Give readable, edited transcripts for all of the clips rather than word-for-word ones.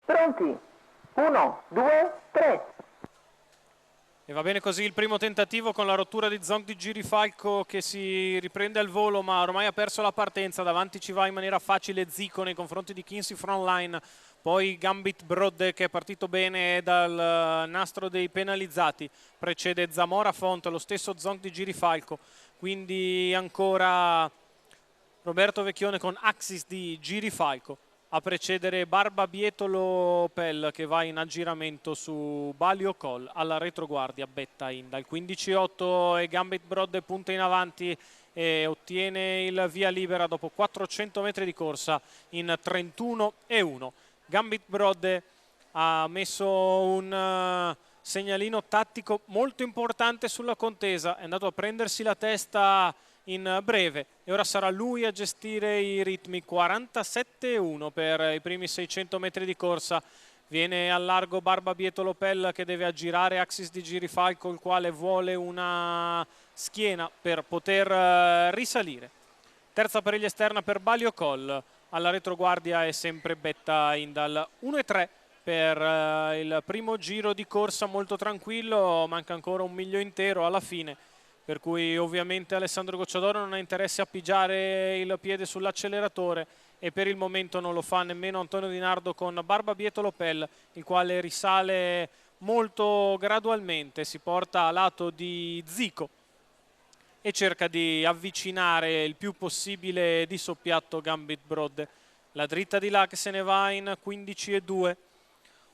Pronti? 1, 2, 3. E va bene così il primo tentativo con la rottura di Zonk di Girifalco che si riprende al volo, ma ormai ha perso la partenza. Davanti ci va in maniera facile Zico nei confronti di Kinsey Frontline. Poi Gambit Broad che è partito bene dal nastro dei penalizzati. Precede Zamora Font, lo stesso Zonk di Girifalco. Quindi ancora Roberto Vecchione con Axis di Girifalco a precedere Barbabietolo Pell che va in aggiramento su Balio Col alla retroguardia Betta Inda. Il 15-8 e Gambit Broad punta in avanti e ottiene il via libera dopo 400 metri di corsa in 31-1. Gambit Broad ha messo un segnalino tattico molto importante sulla contesa, è andato a prendersi la testa in breve e ora sarà lui a gestire i ritmi. 47-1 per i primi 600 metri di corsa. Viene al largo Barbabietolo Pell che deve aggirare Axis di Girifalco, il quale vuole una schiena per poter risalire. Terza per gli esterna per Balio Col, alla retroguardia è sempre Betta Indal. 1-3 per il primo giro di corsa, molto tranquillo, manca ancora un miglio intero alla fine, per cui ovviamente Alessandro Gocciadoro non ha interesse a pigiare il piede sull'acceleratore e per il momento non lo fa nemmeno Antonio Di Nardo con Barbabietolo Pell, il quale risale molto gradualmente, si porta a lato di Zico e cerca di avvicinare il più possibile di soppiatto Gambit Broad. La dritta di là che se ne va in 15-2,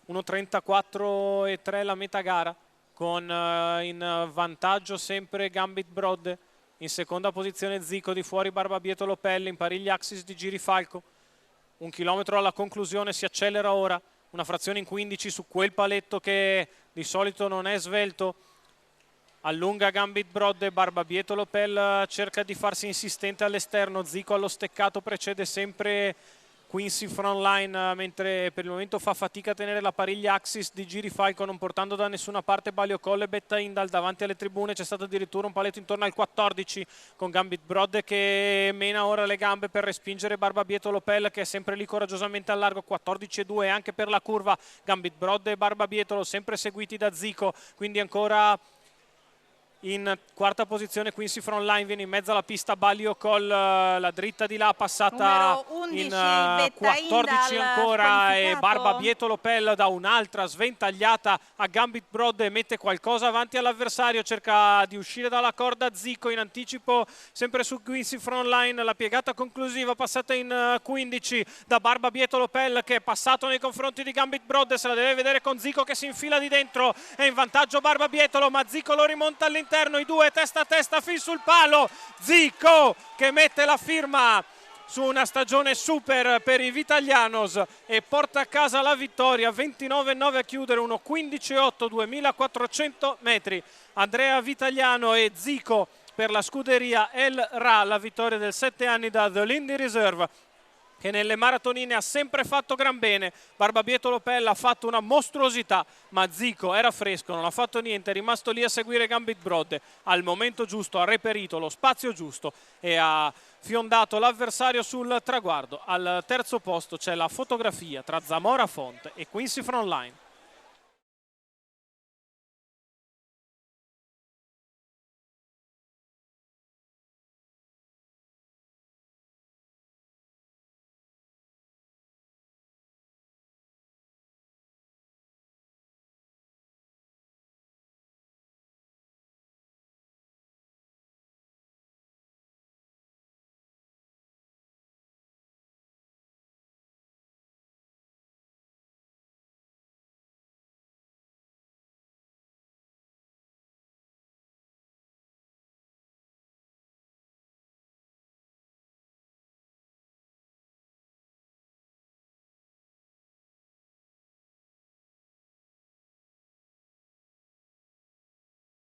1.34-3 la metà gara, con in vantaggio sempre Gambit Broad, in seconda posizione Zico, di fuori Barbabietolo Pell, in pari gli Axis di Girifalco. 1 chilometro alla conclusione, si accelera ora, una frazione in 15 su quel paletto che di solito non è svelto. Allunga Gambit Broad e Barbabietolo Pell cerca di farsi insistente all'esterno. Zico allo steccato precede sempre Quincy Frontline, mentre per il momento fa fatica a tenere la pariglia Axis di Girifalco, non portando da nessuna parte Balio Colle e Betta Indal. Davanti alle tribune c'è stato addirittura un paletto intorno al 14 con Gambit Broad che mena ora le gambe per respingere Barbabietolo Pell, che è sempre lì coraggiosamente al largo. 14-2 anche per la curva. Gambit Broad e Barbabietolo sempre seguiti da Zico, quindi ancora in quarta posizione Quincy Frontline. Viene in mezzo alla pista Balio Col, la dritta di là passata 11, in 14 ancora, e Barbabietolo Pell da un'altra sventagliata a Gambit Broad e mette qualcosa avanti all'avversario, cerca di uscire dalla corda Zico in anticipo sempre su Quincy Frontline. La piegata conclusiva passata in 15 da Barbabietolo Pell, che è passato nei confronti di Gambit Broad, se la deve vedere con Zico che si infila di dentro, è in vantaggio Barbabietolo ma Zico lo rimonta all'interno. I due testa a testa fin sul palo. Zico che mette la firma su una stagione super per i Vitaglianos e porta a casa la vittoria. 29-9 a chiudere, 1.15.8, 2400 metri. Andrea Vitagliano e Zico per la scuderia El Ra, la vittoria del 7 anni da The Lindy Reserve, che nelle maratonine ha sempre fatto gran bene. Barbabietolo Pell ha fatto una mostruosità, ma Zico era fresco, non ha fatto niente, è rimasto lì a seguire Gambit Broad. Al momento giusto ha reperito lo spazio giusto e ha fiondato l'avversario sul traguardo. Al terzo posto c'è la fotografia tra Zamora Font e Quincy Frontline.